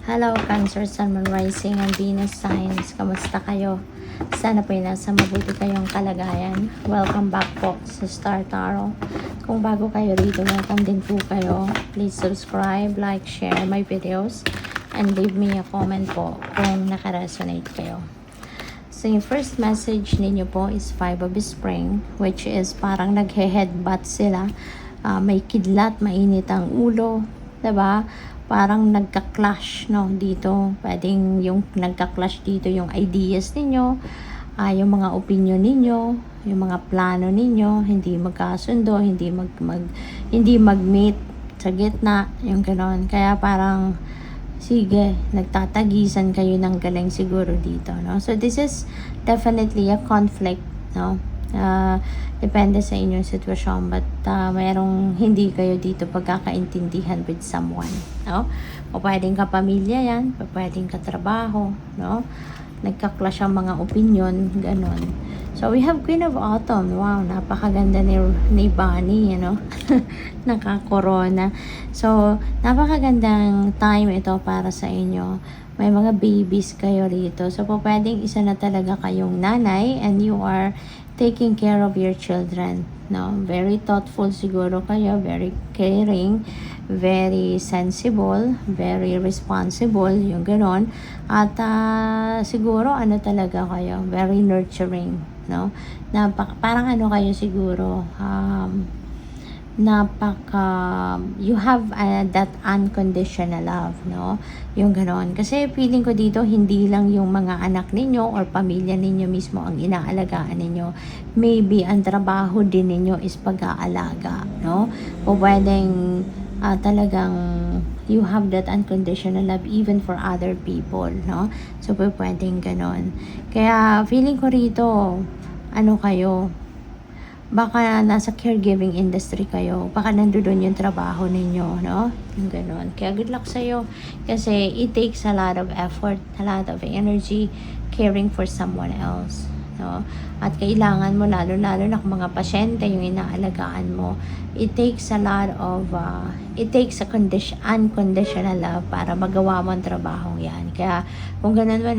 Hello, Cancer, Sun, Moon, Rising, and Venus signs. Kamusta kayo? Sana po nasa mabuti kayong kalagayan. Welcome back po sa Star Tarot. Kung bago kayo rito, welcome din po kayo. Please subscribe, like, share my videos, and leave me a comment po kung nakaresonate kayo. So, yung first message ninyo po is 5 of Spring, which is parang naghe-headbutt sila. May kidlat, mainit ang ulo, diba? Parang nagka-clash, no, dito. Pwedeng yung nagka-clash dito yung ideas ninyo, yung mga opinion ninyo, yung mga plano ninyo, hindi magkasundo, hindi mag-meet sa gitna, yung gano'n. Kaya parang, sige, nagtatagisan kayo ng galing siguro dito, no? So, this is definitely a conflict, no? Depende sa inyong sitwasyon, but mayroong hindi kayo dito pagkakaintindihan with someone, no? O pwedeng kapamilya yan, o pwedeng katrabaho, no? Nagka-clash ang mga opinion, ganon. So, we have Queen of Autumn. Wow, napakaganda ni Bunny, you know? Naka-corona. So, napakagandang time ito para sa inyo. May mga babies kayo rito. So, pwedeng isa na talaga kayong nanay and you are taking care of your children, no? Very thoughtful siguro kayo, very caring, very sensible, very responsible, yung ganon. At siguro ano talaga kayo, very nurturing, no? Parang ano kayo siguro, you have that unconditional love, no? Yung ganon. Kasi feeling ko dito, hindi lang yung mga anak ninyo or pamilya ninyo mismo ang inaalagaan ninyo. Maybe ang trabaho din ninyo is pag-aalaga, no? O pwedeng talagang you have that unconditional love even for other people, no? So pwedeng ganon. Kaya feeling ko rito, ano kayo, baka nasa caregiving industry kayo, baka nandoon yung trabaho ninyo, no? Yung ganon. Kaya good luck sa'yo. Kasi it takes a lot of effort, a lot of energy caring for someone else, no? At kailangan mo, lalo-lalo na kung mga pasyente yung inaalagaan mo, it takes a lot of, it takes a unconditional love para magawa mo ang trabaho yan. Kaya kung ganon man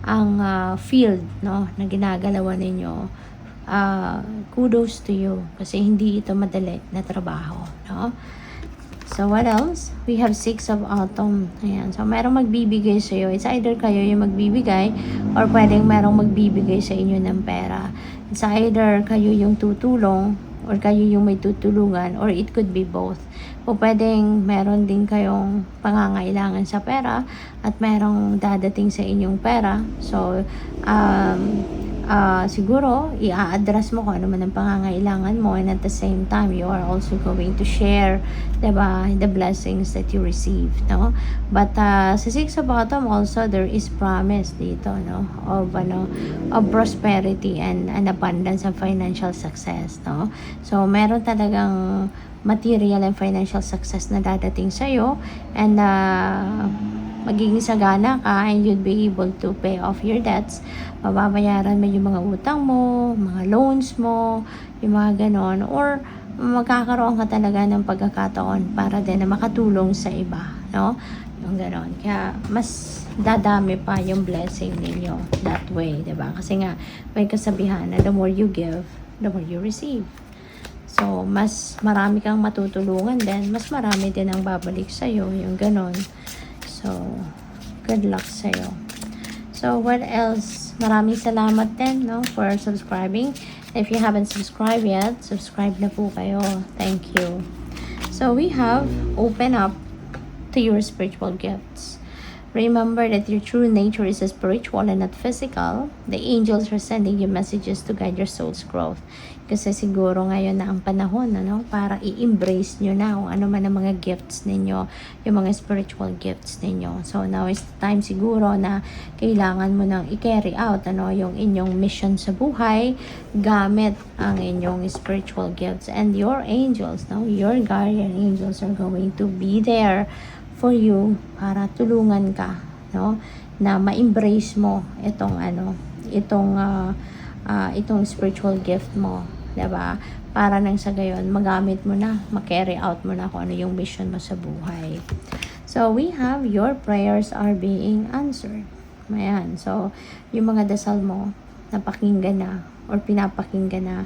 ang field, no, na ginagalawan ninyo, kudos to you kasi hindi ito madali na trabaho, no? So what else? We have 6 of Autumn. Ayan. So merong magbibigay sa iyo. It's either kayo yung magbibigay or pwedeng merong magbibigay sa inyo ng pera. It's either kayo yung tutulong or kayo yung may tutulungan or it could be both. O pwedeng meron din kayong pangangailangan sa pera at merong dadating sa inyong pera. So siguro, i-address mo kung ano man ang pangangailangan mo, and at the same time, you are also going to share, diba, the blessings that you receive, no? But sa 6 of Autumn also, there is promise dito, no? Of prosperity and an abundance of financial success, no? So, meron talagang material and financial success na dadating sa'yo, and magiging sagana ka and you'd be able to pay off your debts. Mababayaran mo yung mga utang mo, mga loans mo, yung mga ganon. Or magkakaroon ka talaga ng pagkakataon para din na makatulong sa iba, no? Yung ganon. Kaya mas dadami pa yung blessing ninyo that way, diba? Kasi nga may kasabihan na the more you give, the more you receive. So, mas marami kang matutulungan din, mas marami din ang babalik sa'yo, yung ganon. So, good luck sa'yo. So, what else? Maraming salamat din, no, for subscribing. If you haven't subscribed yet, subscribe na po kayo. Thank you. So, we have open up to your spiritual gifts. Remember that your true nature is spiritual and not physical. The angels are sending you messages to guide your soul's growth. Kasi siguro ngayon na ang panahon, ano, para i-embrace nyo na kung ano man ang mga gifts ninyo, yung mga spiritual gifts ninyo. So now is the time siguro na kailangan mo nang i-carry out, ano, yung inyong mission sa buhay gamit ang inyong spiritual gifts. And your angels, no, your guardian angels are going to be there for you para tulungan ka, no, na ma-embrace mo itong itong spiritual gift mo, diba? Para nang sa gayon magamit mo na, ma-carry out mo na kung ano yung mission mo sa buhay. So, we have your prayers are being answered. Ayan. So, yung mga dasal mo, napakinggan na or pinapakinggan na.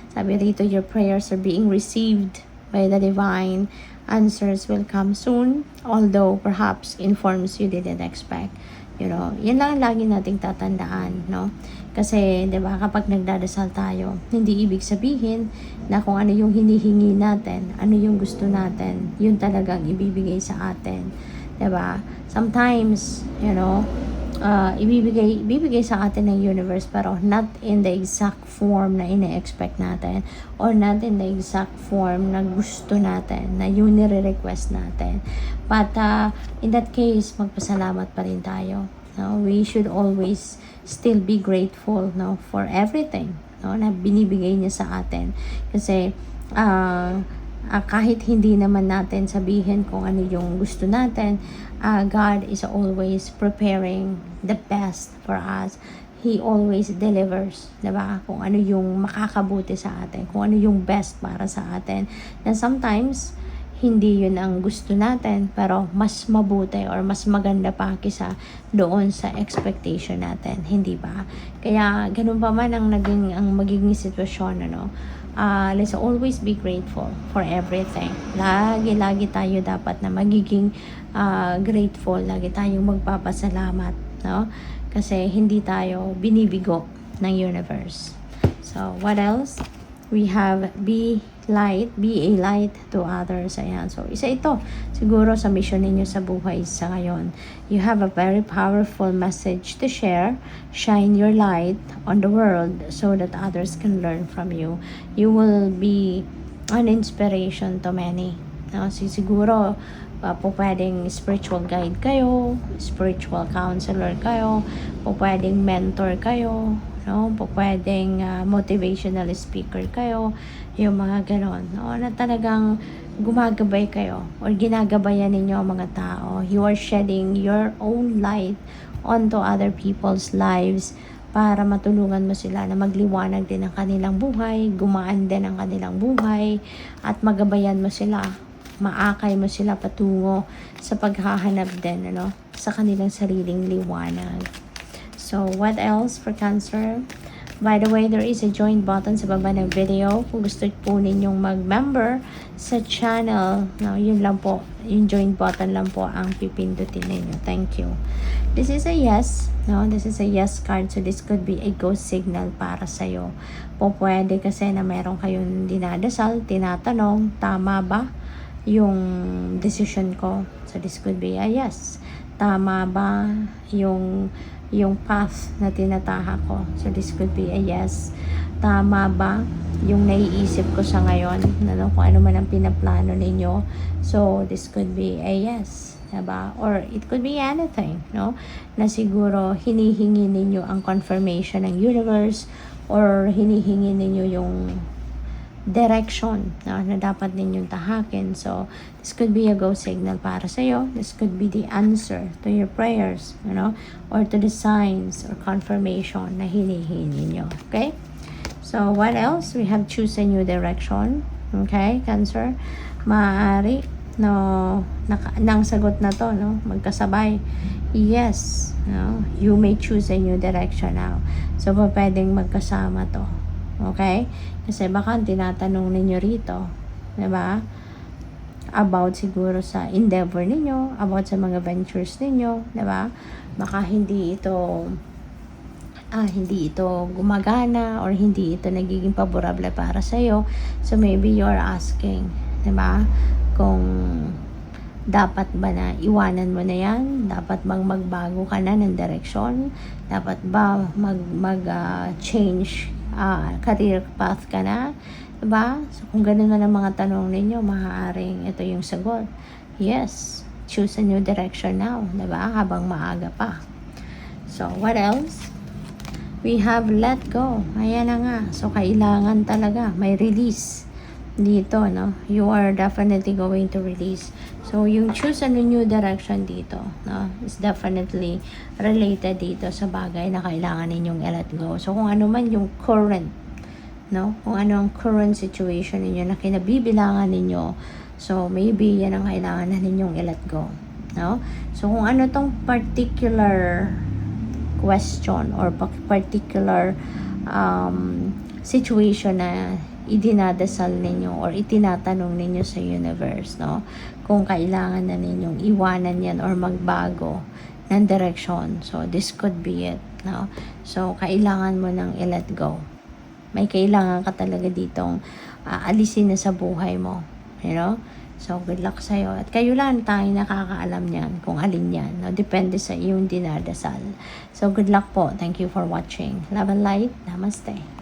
Sabi rito, your prayers are being received by the divine. Answers will come soon, although perhaps in forms you didn't expect. Yan lang ang lagi nating tatandaan, no? Kasi, 'di ba, kapag nagdadasal tayo, hindi ibig sabihin na kung ano yung hinihingi natin, ano yung gusto natin, yun talagang ibibigay sa atin, 'di ba? Sometimes, ibibigay sa atin ng universe pero not in the exact form na ine-expect natin or not in the exact form na gusto natin, na yung nire-request natin. But in that case, magpasalamat pa rin tayo. No? We should always still be grateful, no, for everything, no, na binibigay niya sa atin. Kasi kahit hindi naman natin sabihin kung ano yung gusto natin, God is always preparing the best for us. He always delivers, diba? Kung ano yung makakabuti sa atin, kung ano yung best para sa atin. And sometimes, hindi yun ang gusto natin, pero mas mabuti or mas maganda pa kisa doon sa expectation natin, hindi ba? Kaya ganun pa man ang magiging sitwasyon, let's always be grateful for everything. Lagi tayo dapat na magiging grateful, lagi tayong magpapasalamat, no? Kasi hindi tayo binibigo ng universe. So, what else? We have be a light to others. Ayan. So, isa ito siguro sa mission ninyo sa buhay sa ngayon. You have a very powerful message to share. Shine your light on the world so that others can learn from you. You will be an inspiration to many. Siguro, po pwedeng spiritual guide kayo, spiritual counselor kayo, po pwedeng mentor kayo, no? Po pwedeng motivational speaker kayo, yung mga ganon, no? Na talagang gumagabay kayo or ginagabayan ninyo ang mga tao. You are shedding your own light onto other people's lives para matulungan mo sila na magliwanag din ang kanilang buhay, gumaan din ang kanilang buhay, at magabayan mo sila, maakay mo sila patungo sa paghahanap din, sa kanilang sariling liwanag. So, what else for Cancer? By the way, there is a join button sa baba ng video. Kung gusto po ninyong mag-member sa channel, yun lang po. Yung join button lang po ang pipindutin ninyo. Thank you. This is a yes. This is a yes card. So, this could be a go signal para sa'yo. Po pwede kasi na meron kayong dinadasal, tinatanong, tama ba yung decision ko? So, this could be a yes. Tama ba yung path na tinataha ko? So, this could be a yes. Tama ba yung naiisip ko sa ngayon? Kung ano man ang pinaplano ninyo. So, this could be a yes. Diba? Or it could be anything, na siguro hinihingi ninyo ang confirmation ng universe or hinihingi ninyo yung direction na dapat ninyong tahakin. So, this could be a go signal para sa'yo. This could be the answer to your prayers, or to the signs or confirmation na hinihingi nyo. Okay? So, what else? We have choose a new direction. Okay, Cancer? Maaari, nang sagot na to, magkasabay. Yes, you may choose a new direction now. So, pwedeng magkasama to. Okay? Kasi baka tinatanong ninyo rito, diba? About siguro sa endeavor ninyo, about sa mga ventures ninyo, diba? Baka hindi ito gumagana or hindi ito nagiging paborable para sa'yo. So, maybe you're asking, diba? Kung dapat ba na iwanan mo na yan? Dapat bang magbago ka na ng direksyon? Dapat ba change career path ka na? Diba? So, kung ganun man ang mga tanong ninyo, maaaring ito yung sagot. Yes, choose a new direction now. Diba? Habang maaga pa. So, what else? We have let go. Ayan na nga. So, kailangan talaga may release dito, You are definitely going to release. So, yung choose a new direction dito, is definitely related dito sa bagay na kailangan ninyong i-let go. So, kung ano man yung current, kung ano ang current situation ninyo na kinabibilangan ninyo, so, maybe yan ang kailangan na ninyong i-let go. no? So, kung ano tong particular question or particular situation na idinadasal ninyo or itinatanong ninyo sa universe, no? Kung kailangan na ninyong iwanan yan or magbago ng direction. So, this could be it, no? So, kailangan mo nang i-let go. May kailangan ka talaga ditong alisin na sa buhay mo, you know? So, good luck sa'yo. At kayo lang tayo nakakaalam niyan kung alin yan. No? Depende sa iyong dinadasal. So, good luck po. Thank you for watching. Love and light. Namaste.